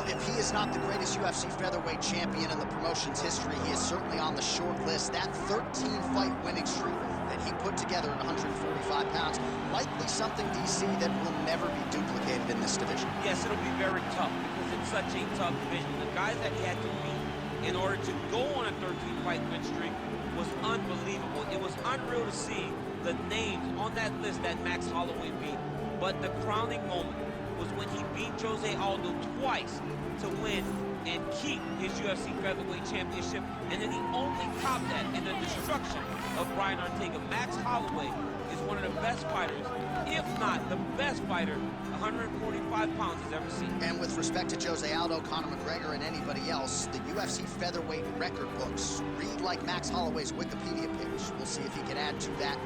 Well, if he is not the greatest UFC featherweight champion in the promotion's history, he is certainly on the short list. That 13-fight winning streak that he put together at 145 pounds, likely something, DC, that will never be duplicated in this division. Yes, it'll be very tough because it's such a tough division. The guys that he had to beat in order to go on a 13-fight win streak was unbelievable. It was unreal to see the names on that list that Max Holloway beat. But the crowning moment was when he beat Jose Aldo twice to win and keep his UFC featherweight championship, and then he only topped that in the destruction of Brian Ortega. Max Holloway is one of the best fighters, if not the best fighter 145 pounds has ever seen. And with respect to Jose Aldo, Conor McGregor, and anybody else, the UFC featherweight record books read like Max Holloway's Wikipedia page. We'll see if he can add to that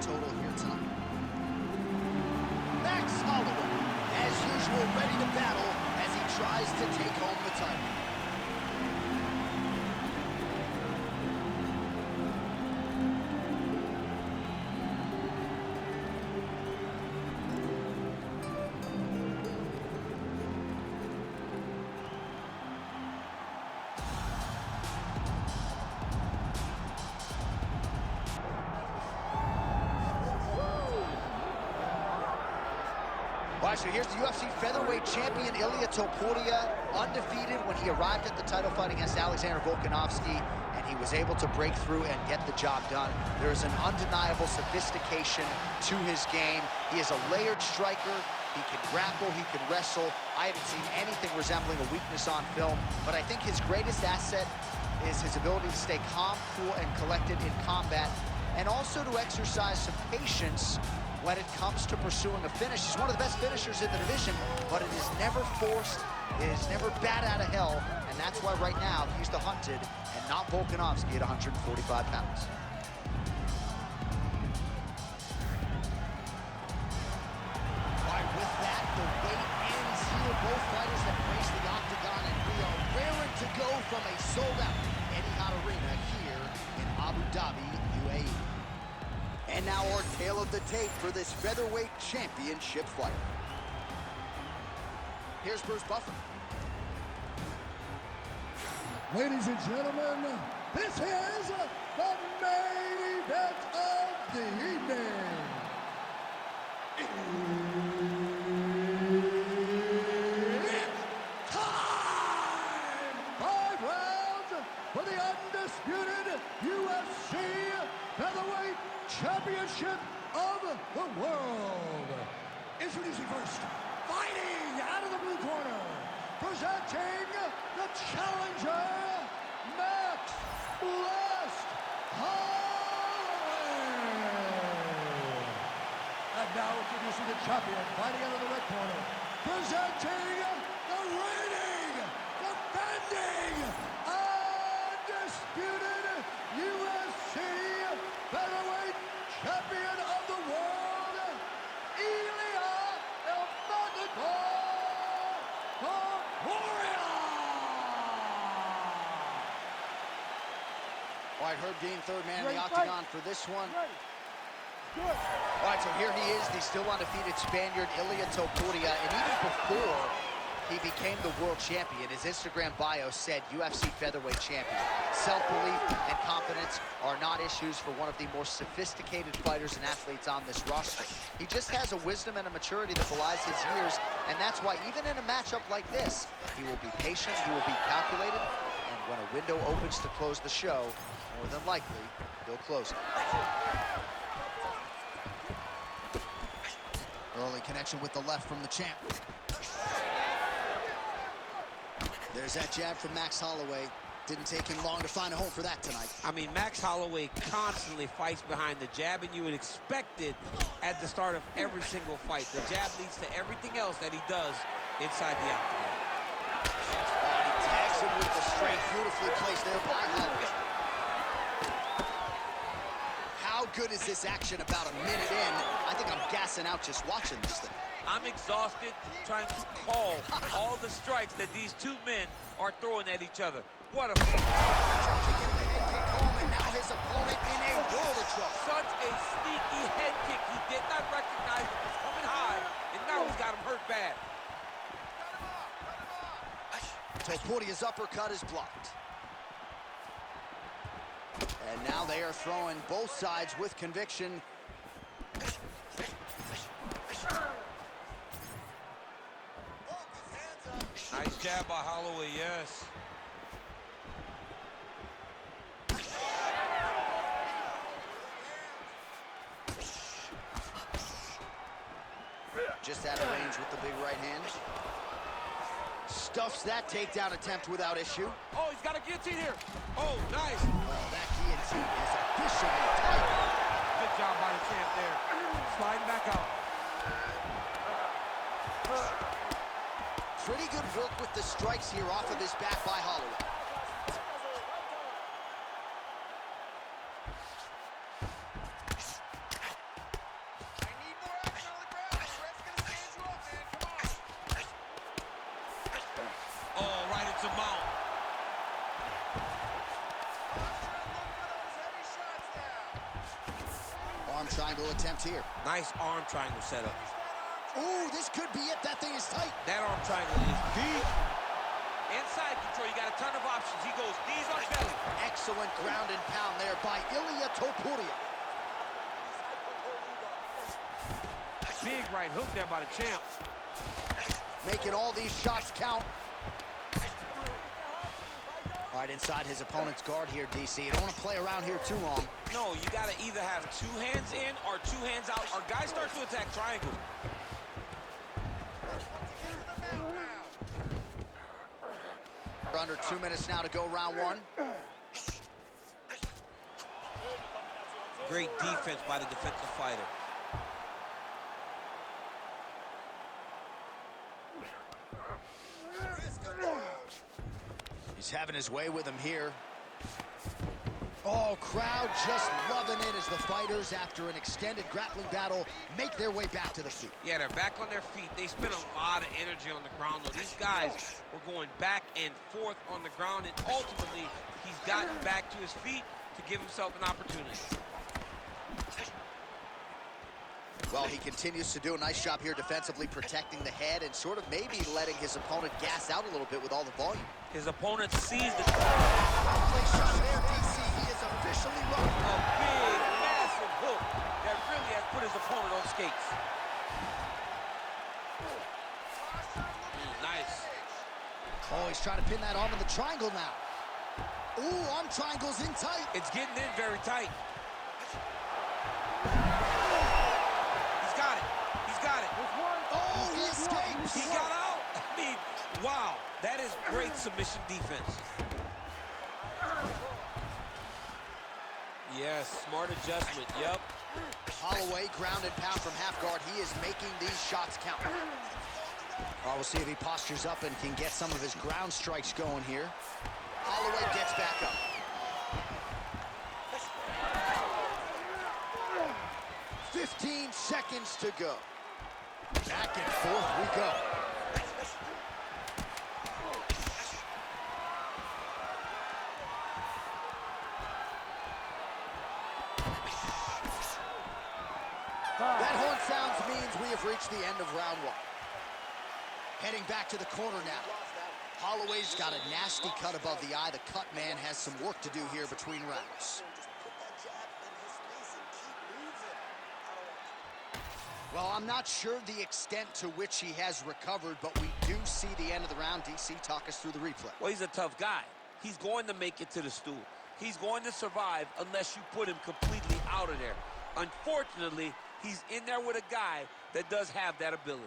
total here tonight. Max Holloway, as usual, ready to battle as he tries to take home the title. All right, so here's the UFC featherweight champion, Ilia Topuria, undefeated when he arrived at the title fight against Alexander Volkanovski, and he was able to break through and get the job done. There is an undeniable sophistication to his game. He is a layered striker. He can grapple, he can wrestle. I haven't seen anything resembling a weakness on film, but I think his greatest asset is his ability to stay calm, cool, and collected in combat, and also to exercise some patience when it comes to pursuing a finish. He's one of the best finishers in the division, but it is never forced, it is never bat out of hell, and that's why right now he's the hunted and not Volkanovski at 145 pounds. All right, with that, the wait ends here. Both fighters have graced the octagon, and we are raring to go from a sold-out Etihad Arena here in Abu Dhabi, UAE. And now our tale of the tape for this featherweight championship fight. Here's Bruce Buffer. Ladies and gentlemen, this is the main event of the evening. It's time! 5 rounds for the undisputed UFC featherweight championship of the world. Introducing first, fighting out of the blue corner, presenting the challenger, Max Blast Holloway. And now introducing the champion, fighting out of the red corner, presenting the reigning, defending, undisputed UFC featherweight champion of the world, Ilia Topuria. All right, Herb Dean, third man in the octagon for this one. Good. All right, so here he is, the still undefeated Spaniard, Ilia Topuria, and even before he became the world champion, his Instagram bio said UFC featherweight champion. Self-belief and confidence are not issues for one of the more sophisticated fighters and athletes on this roster. He just has a wisdom and a maturity that belies his years, and that's why even in a matchup like this, he will be patient, he will be calculated, and when a window opens to close the show, more than likely, he'll close it. Early connection with the left from the champ. There's that jab from Max Holloway. Didn't take him long to find a home for that tonight. I mean, Max Holloway constantly fights behind the jab, and you would expect it at the start of every single fight. The jab leads to everything else that he does inside the octagon. He tags him with the straight, beautifully placed there by Holloway. How good is this action about a minute in? I think I'm gassing out just watching this thing. I'm exhausted trying to call all the strikes that these two men are throwing at each other. What a... And now his opponent in a world of trouble. Such a sneaky head kick. He did not recognize it was coming high, and now he's got him hurt bad. Topuria's uppercut is blocked. And now they are throwing both sides with conviction. Nice jab by Holloway, yes. Just out of range with the big right hand. Stuffs that takedown attempt without issue. Oh, he's got a guillotine here. Oh, nice. Well, that guillotine is officially tight. Good job by the champ there. Sliding back out. Pretty good work with the strikes here off of his back by Holloway. I need more action on the ground. This ref's gonna stand you up, man. Come on. Oh, right into mount. Heavy shots now. Arm triangle attempt here. Nice arm triangle setup. Ooh, this could be it. That thing is tight. That arm triangle is deep. Inside control, you got a ton of options. He goes knees on belly. Excellent ground and pound there by Ilia Topuria. Big right hook there by the champ. Making all these shots count. All right, inside his opponent's guard here, DC. You don't want to play around here too long. No, you got to either have two hands in or two hands out, or guys start to attack triangles. Under 2 minutes now to go, round one. Great defense by the defensive fighter. He's having his way with him here. Oh, crowd just loving it as the fighters, after an extended grappling battle, make their way back to the feet. Yeah, they're back on their feet. They spent a lot of energy on the ground, though. These guys were going back and forth on the ground, and ultimately, he's gotten back to his feet to give himself an opportunity. Well, he continues to do a nice job here defensively, protecting the head and sort of maybe letting his opponent gas out a little bit with all the volume. His opponent sees the... Place shot there, DC. He is officially run. A big, massive hook that really has put his opponent on skates. Nice. Oh, he's trying to pin that arm in the triangle now. Ooh, arm triangle's in tight. It's getting in very tight. He's got it. He's got it. Oh, he escapes. He got out. I mean, wow. That is great submission defense. Yes, smart adjustment. Yep. Holloway, ground and pound from half guard. He is making these shots count. Well, we'll see if he postures up and can get some of his ground strikes going here. Holloway gets back up. "15 seconds to go." Back and forth we go. That horn sounds means we have reached the end of round one. Heading back to the corner now. Holloway's got a nasty cut above the eye. The cut man has some work to do here between rounds. Well, I'm not sure the extent to which he has recovered, but we do see the end of the round. DC, talk us through the replay. Well, he's a tough guy. He's going to make it to the stool. He's going to survive unless you put him completely out of there. Unfortunately, he's in there with a guy that does have that ability.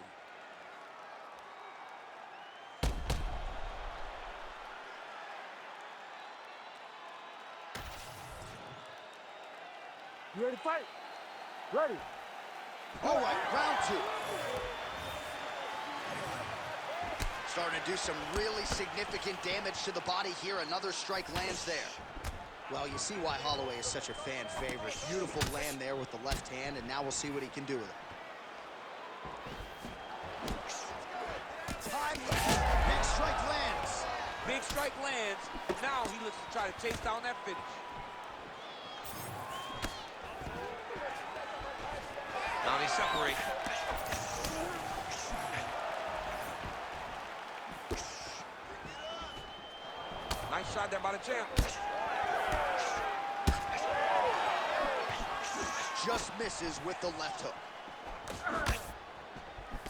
You ready to fight? Ready. All right, round two. Starting to do some really significant damage to the body here. Another strike lands there. Well, you see why Holloway is such a fan favorite. Beautiful land there with the left hand, and now we'll see what he can do with it. Time. Big strike lands. Big strike lands. Now he looks to try to chase down that finish. Now they separate. Nice shot there by the champ. Just misses with the left hook.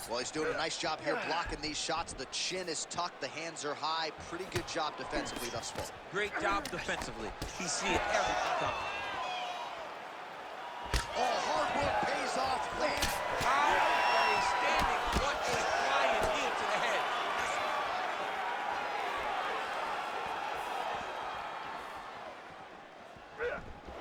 Well, he's doing a nice job here blocking these shots. The chin is tucked, the hands are high. Pretty good job defensively thus far. Great job defensively. He's seeing everything coming. Oh, hard work pays off. Lands. How are they standing? What a flying knee to the head.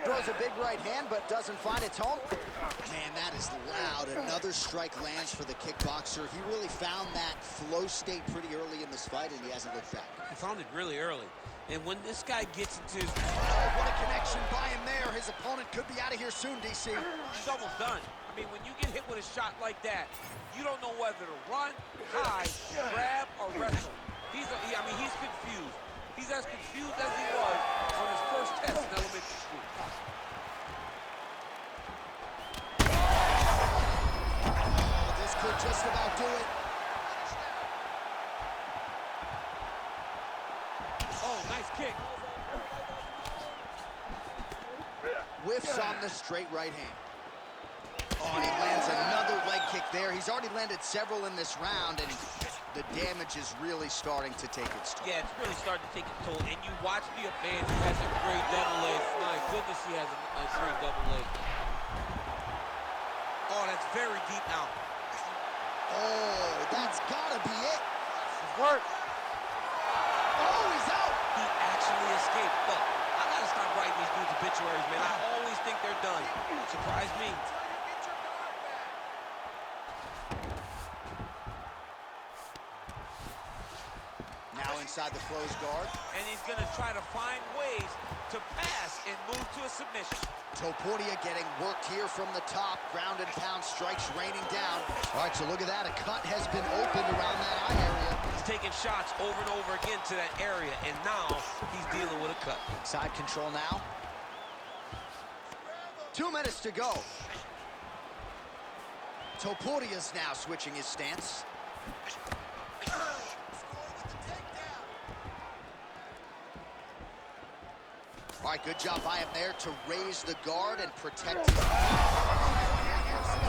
Throws a big right hand, but doesn't find its home. Man, that is loud. Another strike lands for the kickboxer. He really found that flow state pretty early in this fight, and he hasn't looked back. He found it really early. And when this guy gets into his... Oh, what a connection by him there. His opponent could be out of here soon, DC. He's almost done. I mean, when you get hit with a shot like that, you don't know whether to run, hide, grab, or wrestle. He's confused. He's as confused as he was on his first test in elementary school. Oh, this could just about do it. Oh, nice kick. Whiffs on the straight right hand. Oh, and he lands another leg kick there. He's already landed several in this round, and the damage is really starting to take its toll. Yeah, it's really starting to take its toll. And you watch the advance. He has a great double leg. My goodness, he has a great double leg. Oh, that's very deep now. Oh, that's gotta be it. Work. Oh, he's out. He actually escaped. Look, I gotta stop writing these dudes obituaries, man. I always think they're done. Surprise me. Now inside the closed guard. And he's gonna try to find ways to pass and move to a submission. Topuria getting worked here from the top. Ground and pound strikes raining down. All right, so look at that. A cut has been opened around that eye area. He's taking shots over and over again to that area, and now he's dealing with a cut. Side control now. 2 minutes to go. Topuria's now switching his stance. All right, good job by him there to raise the guard and protect him. On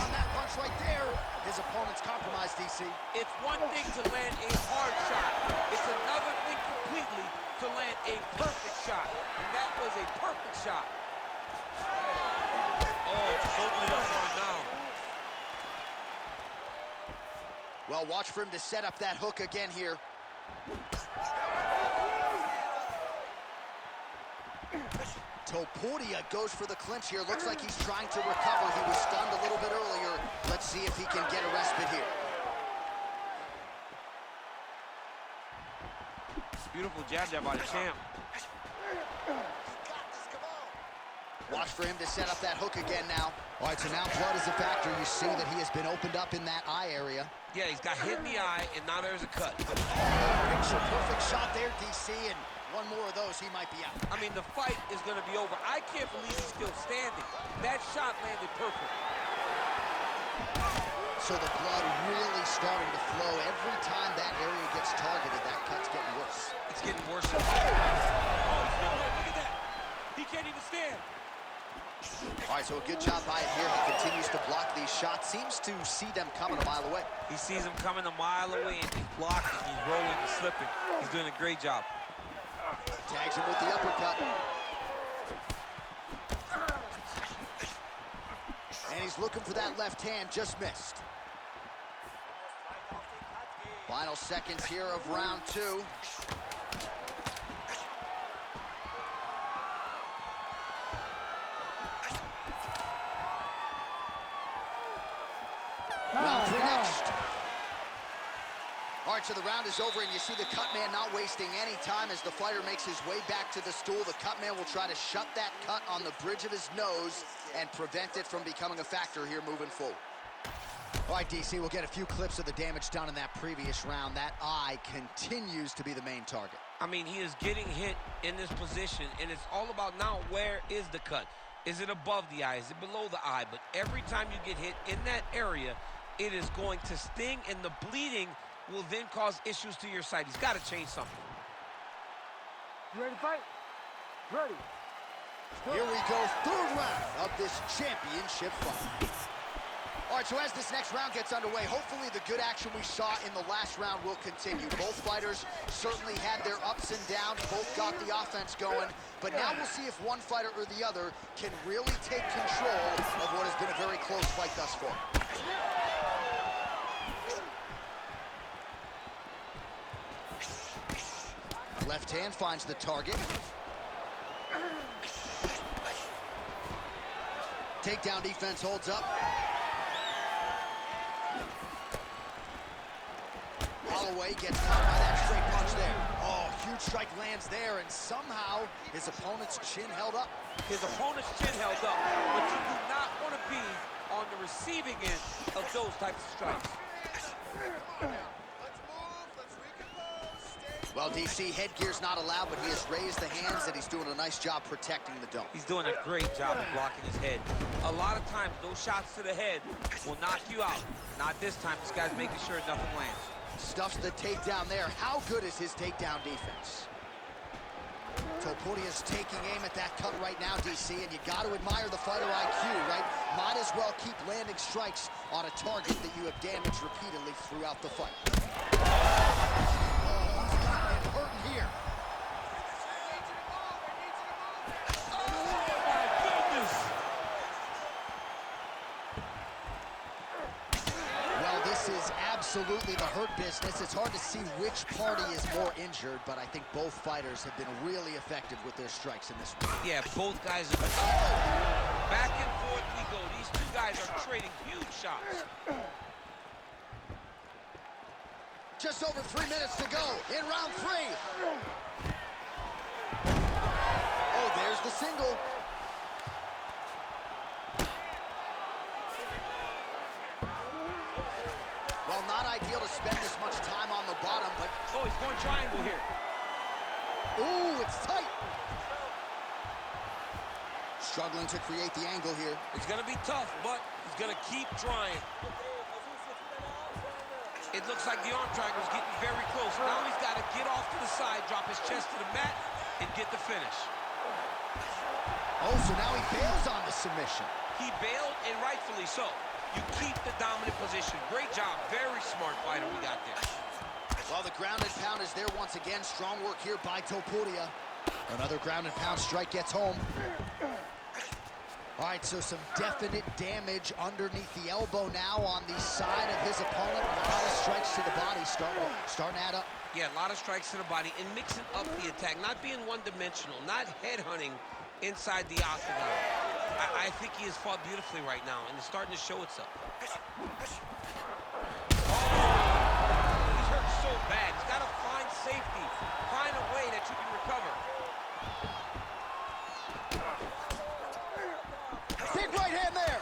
that punch right there, his opponent's compromised, DC. It's one thing to land a hard shot. It's another thing completely to land a perfect shot. And that was a perfect shot. Oh, opening up on him now. Well, watch for him to set up that hook again here. Topuria goes for the clinch here. Looks like he's trying to recover. He was stunned a little bit earlier. Let's see if he can get a respite here. Beautiful jab there by the champ. Watch for him to set up that hook again now. All right, so now blood is a factor. You see that he has been opened up in that eye area. Yeah, he's got hit in the eye, and now there's a cut. Picture perfect shot there, DC, and one more of those, he might be out. I mean, the fight is going to be over. I can't believe he's still standing. That shot landed perfect. So the blood really starting to flow. Every time that area gets targeted, that cut's getting worse. It's getting worse. Oh, he's still there. Look at that. He can't even stand. All right, so a good job by him here. He continues to block these shots. Seems to see them coming a mile away. He sees them coming a mile away, and he's blocking. He's rolling and slipping. He's doing a great job. Tags him with the uppercut. And he's looking for that left hand, just missed. Final seconds here of round 2. Round 3 next. All right, so the round is over, and you see the cut man not wasting any time as the fighter makes his way back to the stool. The cut man will try to shut that cut on the bridge of his nose and prevent it from becoming a factor here moving forward. All right, DC, we'll get a few clips of the damage done in that previous round. That eye continues to be the main target. I mean, he is getting hit in this position, and it's all about now where is the cut? Is it above the eye? Is it below the eye? But every time you get hit in that area, it is going to sting, and the bleeding will then cause issues to your sight. He's got to change something. You ready to fight? Ready. Here we go, third round of this championship fight. All right, so as this next round gets underway, hopefully the good action we saw in the last round will continue. Both fighters certainly had their ups and downs, both got the offense going, but now we'll see if one fighter or the other can really take control of what has been a very close fight thus far. Left hand finds the target. Takedown defense holds up. Holloway gets caught by that straight punch there. Oh, huge strike lands there, and somehow his opponent's chin held up. His opponent's chin held up, but you do not want to be on the receiving end of those types of strikes. Well, DC, headgear's not allowed, but he has raised the hands, and he's doing a nice job protecting the dome. He's doing a great job of blocking his head. A lot of times, those shots to the head will knock you out. Not this time. This guy's making sure nothing lands. Stuffs the takedown there. How good is his takedown defense? Topuria's taking aim at that cut right now, DC, and you got to admire the fighter IQ, right? Might as well keep landing strikes on a target that you have damaged repeatedly throughout the fight. Hurting here. Well, this is absolutely the hurt business. It's hard to see which party is more injured, but I think both fighters have been really effective with their strikes in this one. Yeah, both guys are back and forth we go. These two guys are trading huge shots. Just over 3 minutes to go in round 3. Oh, there's the single. Well, not ideal to spend this much time on the bottom, but... Oh, he's going triangle here. Ooh, it's tight. Struggling to create the angle here. It's going to be tough, but he's going to keep trying. It looks like the arm triangle is getting very close. Now he's got to get off to the side, drop his chest to the mat, and get the finish. Oh, so now he bails on the submission. He bailed, and rightfully so. You keep the dominant position. Great job. Very smart fighter we got there. Well, the ground and pound is there once again. Strong work here by Topuria. Another ground and pound strike gets home. All right, so some definite damage underneath the elbow now on the side of his opponent. A lot of strikes to the body starting to add up. Yeah, a lot of strikes to the body and mixing up the attack, not being one-dimensional, not headhunting inside the octagon. I think he has fought beautifully right now, and it's starting to show itself. Oh, he's hurt so bad. He's got to find safety, find a way that you can recover. Big right hand there.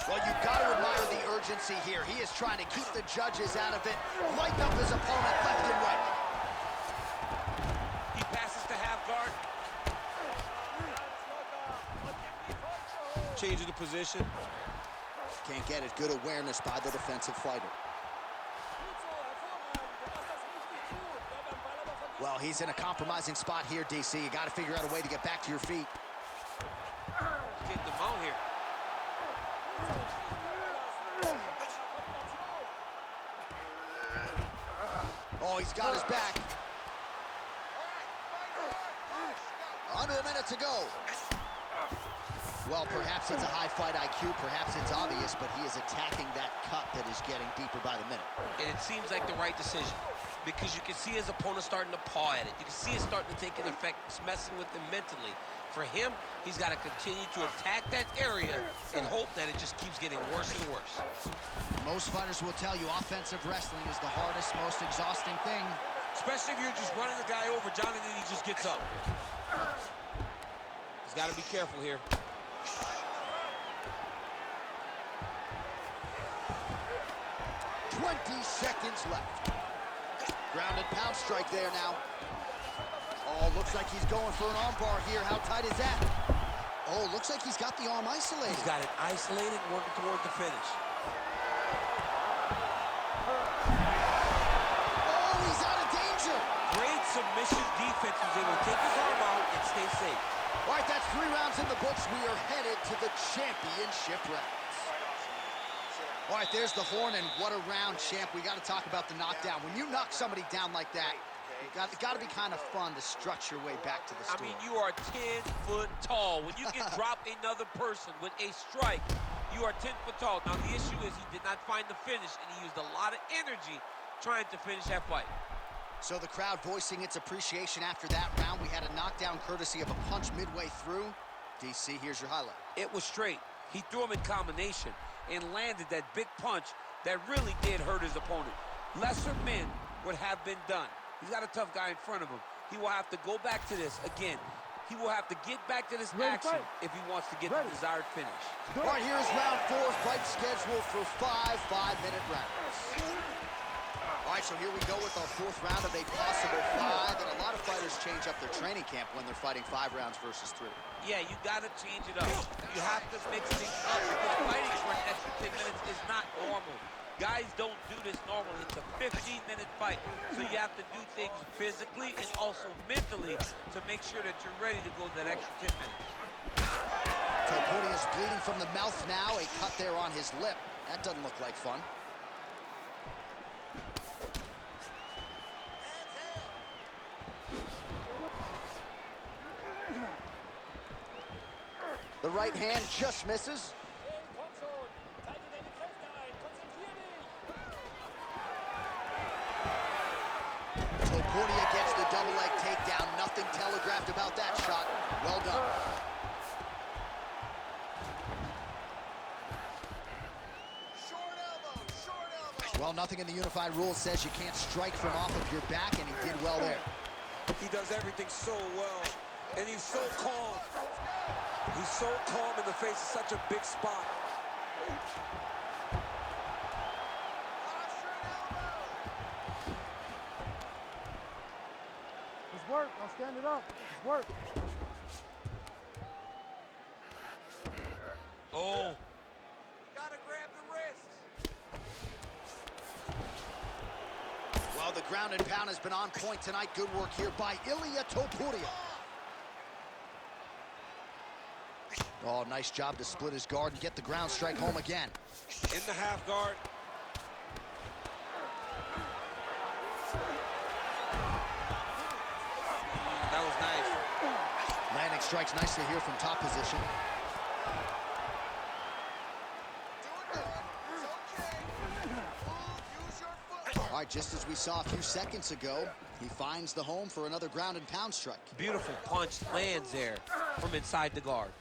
Well, you've got to admire the urgency here. He is trying to keep the judges out of it, lighten up his opponent left and right. He passes to half guard. Change of the position. Can't get it. Good awareness by the defensive fighter. Well, he's in a compromising spot here, DC. You got to figure out a way to get back to your feet. He's getting the mount here. Oh, he's got his back. Under a minute to go. Well, perhaps it's a high fight IQ, perhaps it's obvious, but he is attacking that cut that is getting deeper by the minute. And it seems like the right decision because you can see his opponent starting to paw at it. You can see it starting to take an effect. It's messing with him mentally. For him, he's got to continue to attack that area and hope that it just keeps getting worse and worse. Most fighters will tell you offensive wrestling is the hardest, most exhausting thing. Especially if you're just running the guy over, John, and then he just gets up. He's got to be careful here. Seconds left. Ground and pound strike there now. Oh, looks like he's going for an arm bar here. How tight is that? Oh, looks like he's got the arm isolated. He's got it isolated, working toward the finish. Oh, rounds in the books. We are headed to the championship rounds. All right, there's the horn, and what a round, champ. We got to talk about the knockdown. When you knock somebody down like that, it's got to be kind of fun to strut your way back to the store. I mean, you are 10 foot tall. When you can drop another person with a strike, you are 10 foot tall. Now, the issue is he did not find the finish, and he used a lot of energy trying to finish that fight. So the crowd voicing its appreciation after that round. We had a knockdown courtesy of a punch midway through. DC, here's your highlight. It was straight. He threw him in combination and landed that big punch that really did hurt his opponent. Lesser men would have been done. He's got a tough guy in front of him. He will have to go back to this again. He will have to get back to this action if he wants to get the desired finish. All right, here's round 4, fight scheduled for 5 5-minute rounds. All right, so here we go with our 4th round of a possible 5, and a lot of fighters change up their training camp when they're fighting 5 rounds versus 3. Yeah, you got to change it up. You have to mix things up because fighting for an extra 10 minutes is not normal. Guys don't do this normally. It's a 15-minute fight, so you have to do things physically and also mentally to make sure that you're ready to go that extra 10 minutes. Topuria is bleeding from the mouth now, a cut there on his lip. That doesn't look like fun. The right hand just misses. Topuria gets the double leg takedown. Nothing telegraphed about that shot. Well done. Short elbow. Well, nothing in the unified rules says you can't strike from off of your back, and he did well there. He does everything so well, and he's so calm. He's so calm in the face of such a big spot. It's work. I'll stand it up. It's work. Oh. Gotta grab the wrist. Well, the ground and pound has been on point tonight. Good work here by Ilia Topuria. Oh, nice job to split his guard and get the ground strike home again. In the half guard. That was nice. Landing strikes nicely here from top position. Doing good. It's okay. Move, use your foot. All right, just as we saw a few seconds ago, he finds the home for another ground and pound strike. Beautiful punch lands there from inside the guard.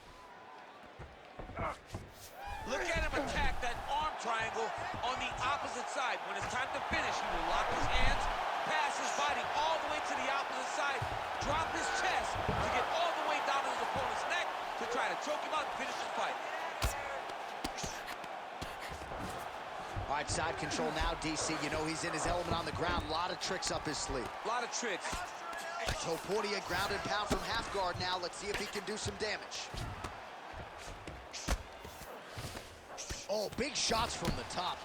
Look at him attack that arm triangle on the opposite side. When it's time to finish, he will lock his hands, pass his body all the way to the opposite side, drop his chest to get all the way down to his opponent's neck to try to choke him out and finish the fight. All right, side control now, DC. You know he's in his element on the ground. A lot of tricks up his sleeve. A lot of tricks. Topuria ground and pound from half guard now. Let's see if he can do some damage. Oh, big shots from the top.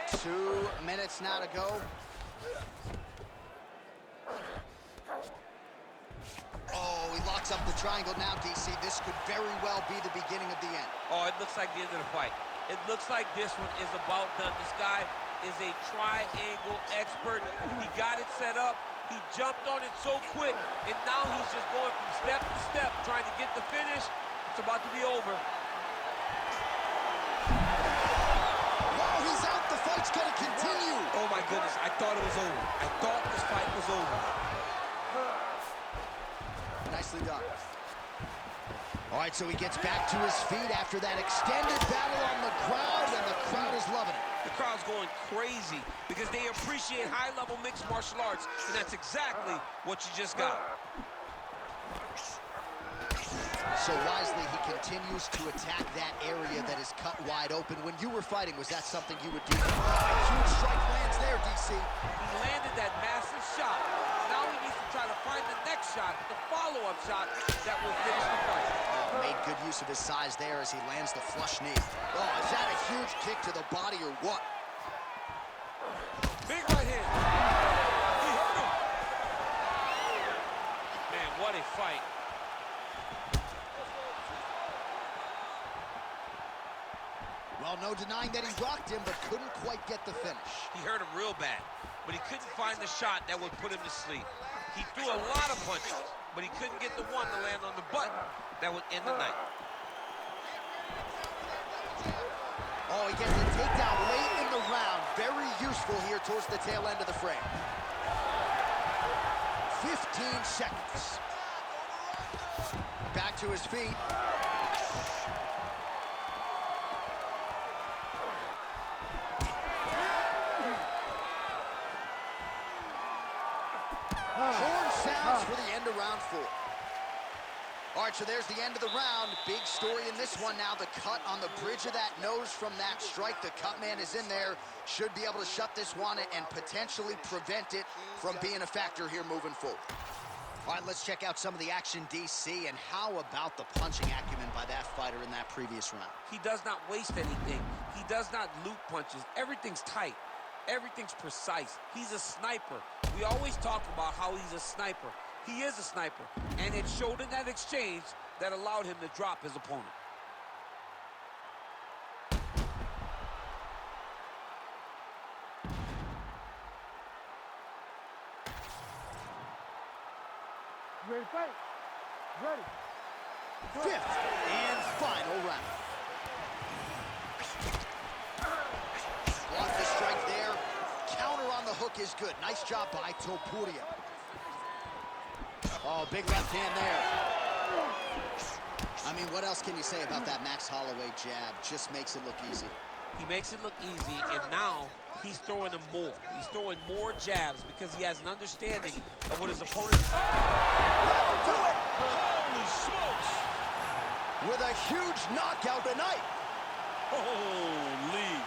2 minutes now to go. Oh, he locks up the triangle now, DC. This could very well be the beginning of the end. Oh, it looks like the end of the fight. It looks like this one is about done. This guy is a triangle expert. He got it set up. He jumped on it so quick, and now he's just going from step to step, trying to get the finish. It's about to be over. Wow, he's out. The fight's going to continue. Oh, my goodness. I thought it was over. I thought this fight was over. Nicely done. All right, so he gets back to his feet after that extended battle on the ground, and the crowd is loving it. The crowd's going crazy because they appreciate high-level mixed martial arts, and that's exactly what you just got. So wisely, he continues to attack that area that is cut wide open. When you were fighting, was that something you would do? A huge strike lands there, DC. He landed that massive shot. Now he needs to try to find the next shot, the follow-up shot that will finish the fight. Oh, made good use of his size there as he lands the flush knee. Oh, is that a huge kick to the body or what? Big fight. Well, no denying that he rocked him, but couldn't quite get the finish. He hurt him real bad, but he couldn't find the shot that would put him to sleep. He threw a lot of punches, but he couldn't get the one to land on the button that would end the night. Oh, he gets the takedown late in the round. Very useful here towards the tail end of the frame. 15 seconds. Back to his feet. Horn sounds for the end of round 4. All right, so there's the end of the round. Big story in this one now. The cut on the bridge of that nose from that strike. The cut man is in there. Should be able to shut this one and potentially prevent it from being a factor here moving forward. All right, let's check out some of the action, DC, and how about the punching acumen by that fighter in that previous round? He does not waste anything. He does not loop punches. Everything's tight. Everything's precise. He's a sniper. We always talk about how he's a sniper. He is a sniper, and it showed in that exchange that allowed him to drop his opponent. You ready to fight? Ready. Fifth and final round. Blocked the strike there. Counter on the hook is good. Nice job by Topuria. Oh, big left hand there. I mean, what else can you say about that Max Holloway jab? Just makes it look easy. He makes it look easy, and now he's throwing them more. He's throwing more jabs because he has an understanding of what his opponent... That'll do it! Holy smokes! With a huge knockout tonight. Holy!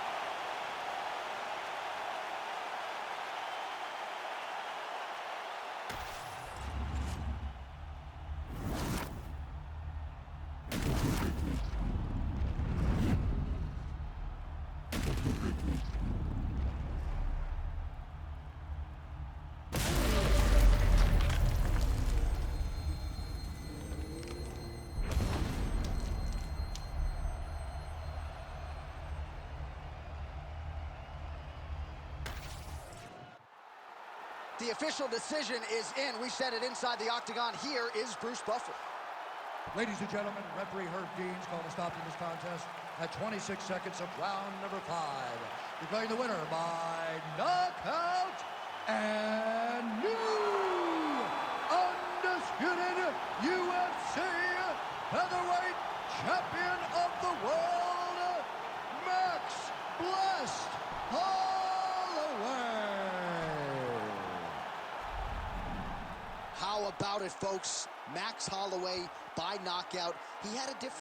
The official decision is in. We said it inside the octagon. Here is Bruce Buffer. Ladies and gentlemen, referee Herb Dean's called a stop to this contest at 26 seconds of round number 5. Declaring the winner by knockout and new undisputed UFC featherweight champion of the world, Max Blessed Holloway. How about it, folks? Max Holloway by knockout. He had a different